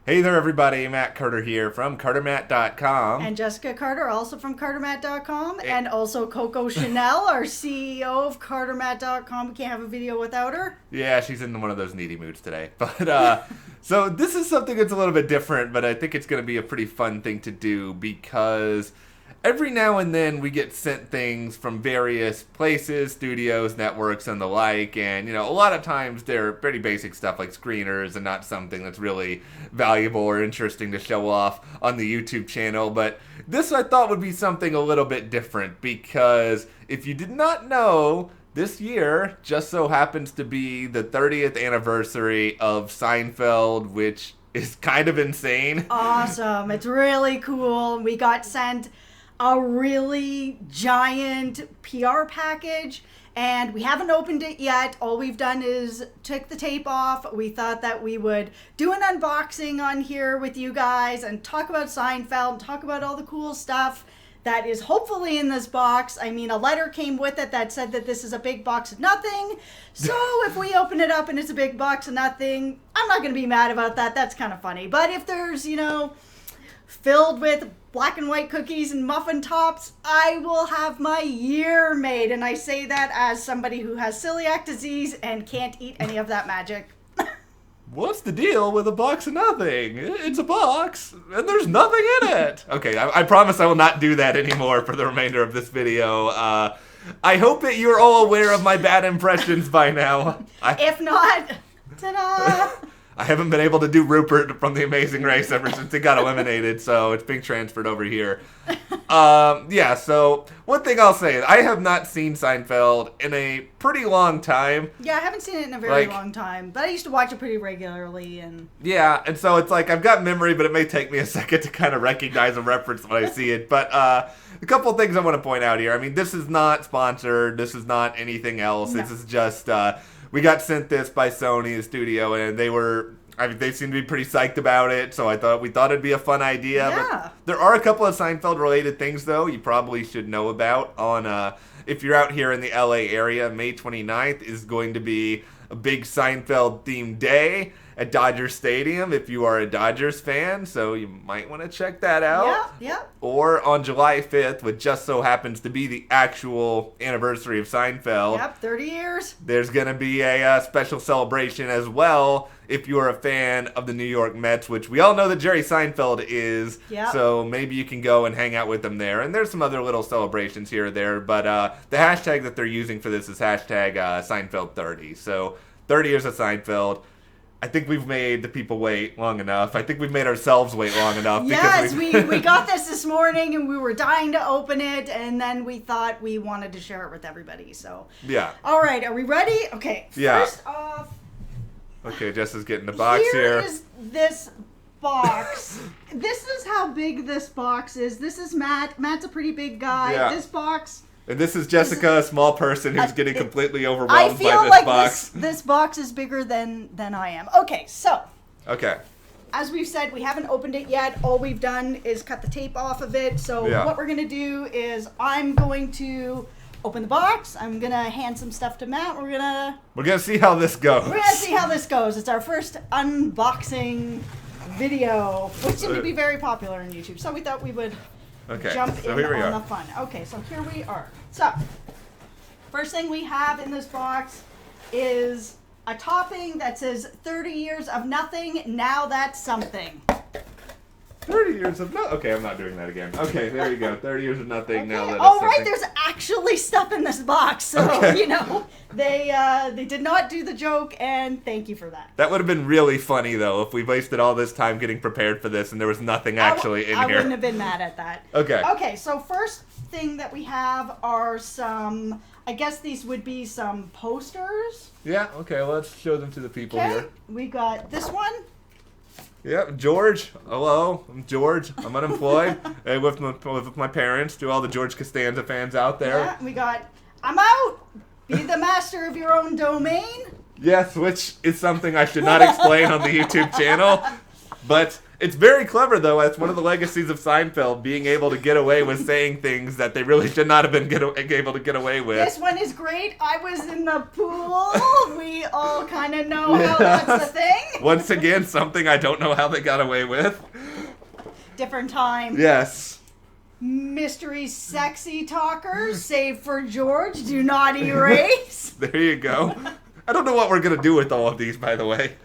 Hey there, everybody. Matt Carter here from CARTERMATT.com. And Jessica Carter, also from CARTERMATT.com. And also Coco Chanel, our CEO of CARTERMATT.com. We can't have a video without her. Yeah, she's in one of those needy moods today. But so this is something that's a little bit different, but I think it's going to be a pretty fun thing to do because every now and then we get sent things from various places, studios, networks, and the like. And, a lot of times they're pretty basic stuff like screeners and not something that's really valuable or interesting to show off on the YouTube channel. But this I thought would be something a little bit different because if you did not know, this year just so happens to be the 30th anniversary of Seinfeld, which is kind of insane. Awesome. It's really cool. We got sent a really giant PR package, and we haven't opened it yet. All we've done is took the tape off. We thought that we would do an unboxing on here with you guys and talk about Seinfeld, and talk about all the cool stuff that is hopefully in this box. I mean, a letter came with it that said that this is a big box of nothing. So if we open it up and it's a big box of nothing, I'm not going to be mad about that. That's kind of funny. But if there's, filled with black and white cookies and muffin tops, I will have my year made. And I say that as somebody who has celiac disease and can't eat any of that magic. What's the deal with a box of nothing? It's a box, and there's nothing in it. Okay, I promise I will not do that anymore for the remainder of this video. I hope that you're all aware of my bad impressions by now. If not, ta-da! I haven't been able to do Rupert from The Amazing Race ever since it got eliminated, so it's being transferred over here. So one thing I'll say, I have not seen Seinfeld in a pretty long time. Yeah, I haven't seen it in a very long time, but I used to watch it pretty regularly. Yeah, and so it's like I've got memory, but it may take me a second to kind of recognize a reference when I see it. But a couple things I want to point out here. I mean, this is not sponsored. This is not anything else. No. This is just... we got sent this by Sony, the studio, and they seemed to be pretty psyched about it, so we thought it'd be a fun idea. Yeah. But there are a couple of Seinfeld-related things, though, you probably should know about. If you're out here in the LA area, May 29th is going to be a big Seinfeld-themed day at Dodger Stadium if you are a Dodgers fan, so you might want to check that out. Yeah. Or on July 5th, which just so happens to be the actual anniversary of Seinfeld. Yep, 30 years. There's going to be a special celebration as well if you're a fan of the New York Mets, which we all know that Jerry Seinfeld is. Yep. So maybe you can go and hang out with them there. And there's some other little celebrations here or there, but the hashtag that they're using for this is hashtag Seinfeld30. So 30 years of Seinfeld. I think we've made the people wait long enough. I think we've made ourselves wait long enough. Yes, we got this morning, and we were dying to open it, and then we thought we wanted to share it with everybody. So yeah. All right, are we ready? Okay. Yeah. First off. Okay, Jess is getting the box here. Here is this box. This is how big this box is. This is Matt. Matt's a pretty big guy. Yeah. This box. And this is Jessica, a small person who's getting completely overwhelmed I by feel this like box. This box is bigger than I am. Okay, so. Okay. As we've said, we haven't opened it yet. All we've done is cut the tape off of it. So what we're going to do is I'm going to open the box. I'm going to hand some stuff to Matt. We're going to see how this goes. We're going to see how this goes. It's our first unboxing video, which seemed to be very popular on YouTube. So we thought we would jump in on the fun. Okay, so here we are. So, first thing we have in this box is a topping that says 30 years of nothing, now that's something. 30 years of nothing. Okay, I'm not doing that again. Okay, there you go. 30 years of nothing, Okay. now that's All something. right, there's actually stuff in this box, so, they did not do the joke, and thank you for that. That would have been really funny, though, if we wasted all this time getting prepared for this and there was nothing actually in here. I wouldn't have been mad at that. Okay. Okay, so first thing that we have are some, I guess these would be some posters. Yeah, okay, let's show them to the people here. We got this one. Yep, George. Hello, I'm George. I'm unemployed. with my parents. To all the George Costanza fans out there. Yeah, we got, I'm out. Be the master of your own domain. Yes, which is something I should not explain on the YouTube channel. But It's very clever, though. That's one of the legacies of Seinfeld, being able to get away with saying things that they really should not have been able to get away with. This one is great. I was in the pool. We all kind of know how that's the thing. Once again, something I don't know how they got away with. Different time. Yes. Mystery sexy talkers, save for George, do not erase. There you go. I don't know what we're going to do with all of these, by the way.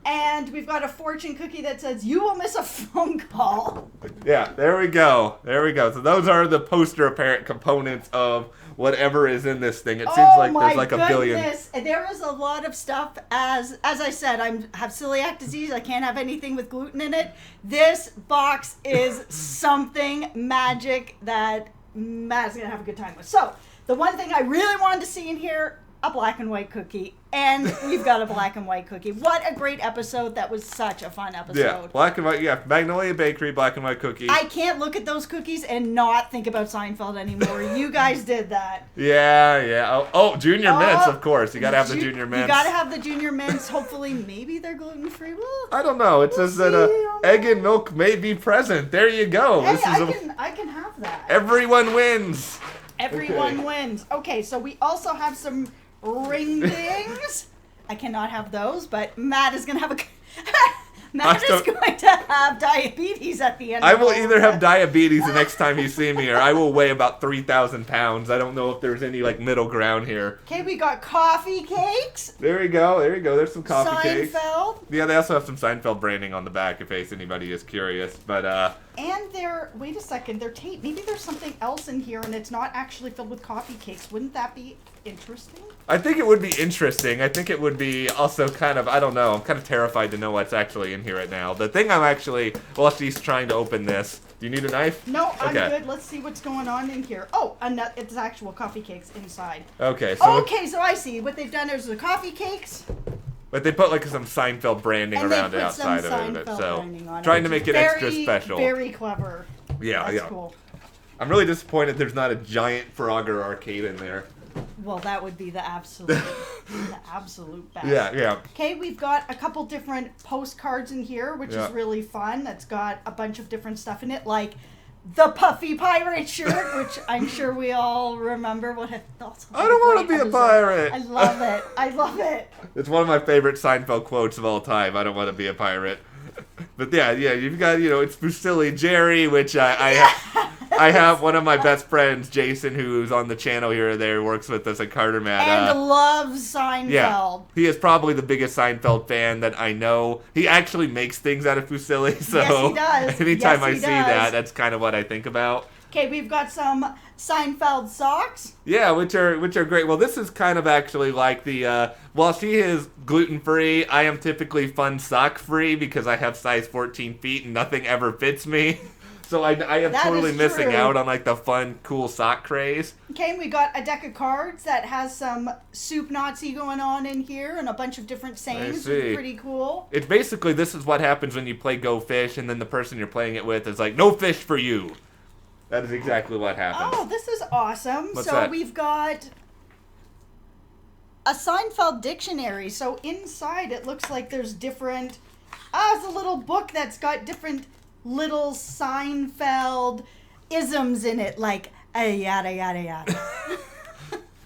And we've got a fortune cookie that says, you will miss a phone call. Yeah, there we go. There we go. So those are the poster apparent components of whatever is in this thing. It seems like there's like a billion. There is a lot of stuff. As I said, I have celiac disease. I can't have anything with gluten in it. This box is something magic that Matt's going to have a good time with. So the one thing I really wanted to see in here, a black and white cookie. And we've got a black and white cookie. What a great episode. That was such a fun episode. Yeah, black and white. Yeah, Magnolia Bakery, black and white cookie. I can't look at those cookies and not think about Seinfeld anymore. You guys did that. Yeah. Oh, Junior Mints, of course. You got to have the Junior Mints. You got to have the Junior Mints. Hopefully, maybe they're gluten-free. Well, I don't know. It says that egg and milk may be present. There you go. Hey, I can have that. Everyone wins. Everyone wins. Okay, so we also have some ring dings. I cannot have those, but Matt is going to have Matt is going to have diabetes at the end. I will either have diabetes the next time you see me, or I will weigh about 3,000 pounds. I don't know if there's any middle ground here. Okay, we got coffee cakes. There you go. There's some coffee cakes. Seinfeld. Yeah, they also have some Seinfeld branding on the back in case anybody is curious. But and wait a second, they're tape. Maybe there's something else in here, and it's not actually filled with coffee cakes. Wouldn't that be interesting? I think it would be interesting. I think it would be also kind of, I don't know, I'm kind of terrified to know what's actually in here right now. The thing while she's trying to open this, do you need a knife? No, I'm good. Let's see what's going on in here. Oh, it's actual coffee cakes inside. Okay, so I see. What they've done is the coffee cakes. But they put some Seinfeld branding around the outside of it. So trying to make it extra special. Very clever. Yeah, That's cool. I'm really disappointed there's not a giant Frogger arcade in there. Well, that would be the absolute best. Yeah. Okay, we've got a couple different postcards in here, which is really fun. That's got a bunch of different stuff in it, like the puffy pirate shirt, which I'm sure we all remember. I don't want to be a pirate. I love it. It's one of my favorite Seinfeld quotes of all time. I don't want to be a pirate. But yeah, you've got, it's Fusilli Jerry, which I have one of my best friends, Jason, who's on the channel here or there, works with us at CARTERMATT. And loves Seinfeld. Yeah, he is probably the biggest Seinfeld fan that I know. He actually makes things out of fusilli, so yes, he does. Anytime I see that, that's kind of what I think about. Okay, we've got some Seinfeld socks. Yeah, which are great. Well, this is kind of actually like the, while she is gluten-free, I am typically fun sock-free because I have size 14 feet and nothing ever fits me. So I am totally missing out on the fun, cool sock craze. Okay, we got a deck of cards that has some soup Nazi going on in here and a bunch of different sayings. Pretty cool. It's basically, this is what happens when you play Go Fish and then the person you're playing it with is like, no fish for you. That is exactly what happens. Oh, this is awesome. What's that? We've got a Seinfeld Dictionary. So inside it looks like there's different... it's a little book that's got different little Seinfeld isms in it, like yada, yada, yada.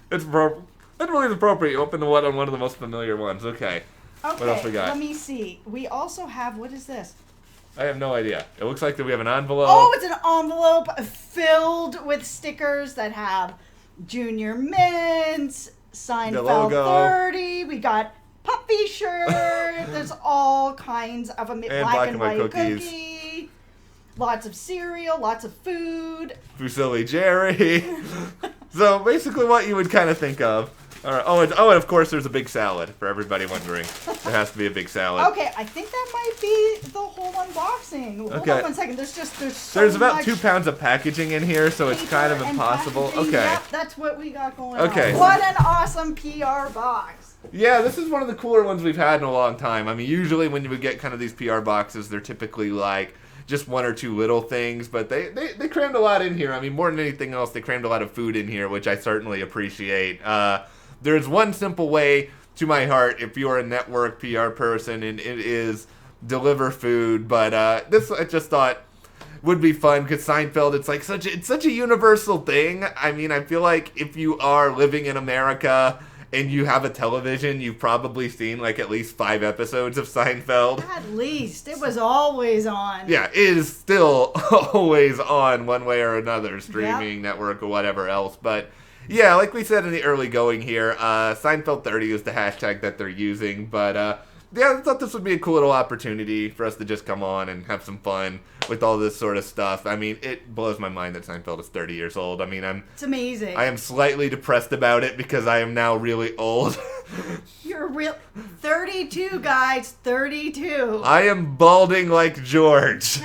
It's really appropriate. You open on one of the most familiar ones. Okay. What else we got? Let me see. We also have... What is this? I have no idea. It looks like that we have an envelope. Oh, it's an envelope filled with stickers that have Junior Mints, Seinfeld 30. We got puffy shirt. There's all kinds of black and white cookie. Lots of cereal, lots of food. Fusilli Jerry. So basically what you would kind of think of. All right. And of course there's a big salad for everybody wondering. There has to be a big salad. Okay, I think that might be the whole unboxing. Hold on 1 second. There's about 2 pounds of packaging in here, so it's kind of impossible. Okay. Yep, that's what we got going on. Okay. What an awesome PR box. Yeah, this is one of the cooler ones we've had in a long time. I mean, usually when you would get kind of these PR boxes, they're typically like just 1 or 2 little things, but they crammed a lot in here. I mean, more than anything else, they crammed a lot of food in here, which I certainly appreciate. There's one simple way to my heart if you're a network PR person, and it is deliver food. But this I just thought would be fun because Seinfeld, it's such a universal thing. I mean, I feel like if you are living in America and you have a television, you've probably seen like at least 5 episodes of Seinfeld. At least. It was always on. Yeah, it is still always on one way or another, streaming, network, or whatever else. But yeah, like we said in the early going here, Seinfeld 30 is the hashtag that they're using. But yeah, I thought this would be a cool little opportunity for us to just come on and have some fun with all this sort of stuff. I mean, it blows my mind that Seinfeld is 30 years old. I mean, it's amazing. I am slightly depressed about it because I am now really old. You're real 32, guys, 32. I am balding like George.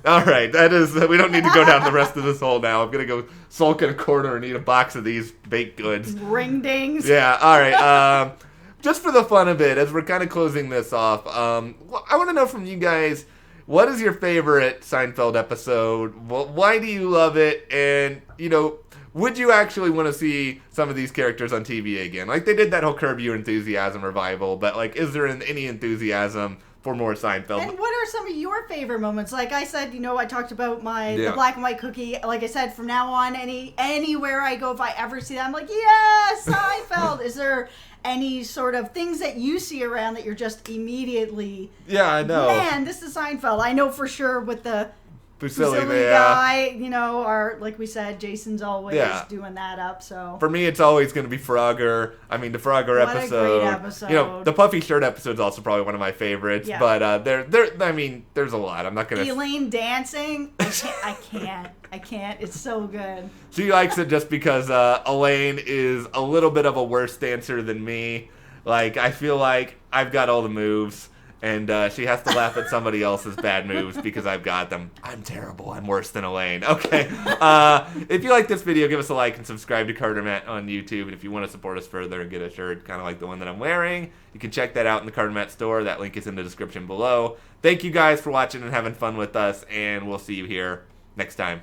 All right, we don't need to go down the rest of this hole now. I'm going to go sulk in a corner and eat a box of these baked goods. Ring dings. Yeah, all right. Just for the fun of it, as we're kind of closing this off, I want to know from you guys, what is your favorite Seinfeld episode? Why do you love it? And, would you actually want to see some of these characters on TV again? Like, they did that whole Curb Your Enthusiasm revival, but, like, is there any enthusiasm for more Seinfeld? And what are some of your favorite moments? Like I said, I talked about the black and white cookie. Like I said, from now on, anywhere I go, if I ever see that, I'm like, yes, Seinfeld. Is there any sort of things that you see around that you're just immediately... Yeah, I know. Man, this is Seinfeld. I know for sure with the Fusilli guy, like we said, Jason's always doing that up, so... For me, it's always going to be Frogger. I mean, the Frogger episode. What a great episode. The Puffy Shirt episode is also probably one of my favorites, but there's a lot. I'm not going to... Elaine dancing? I can't. It's so good. She likes it just because Elaine is a little bit of a worse dancer than me. Like, I feel like I've got all the moves, and she has to laugh at somebody else's bad moves because I've got them. I'm terrible. I'm worse than Elaine. Okay. If you like this video, give us a like and subscribe to CARTERMATT on YouTube. And if you want to support us further and get a shirt kind of like the one that I'm wearing, you can check that out in the CARTERMATT store. That link is in the description below. Thank you guys for watching and having fun with us, and we'll see you here next time.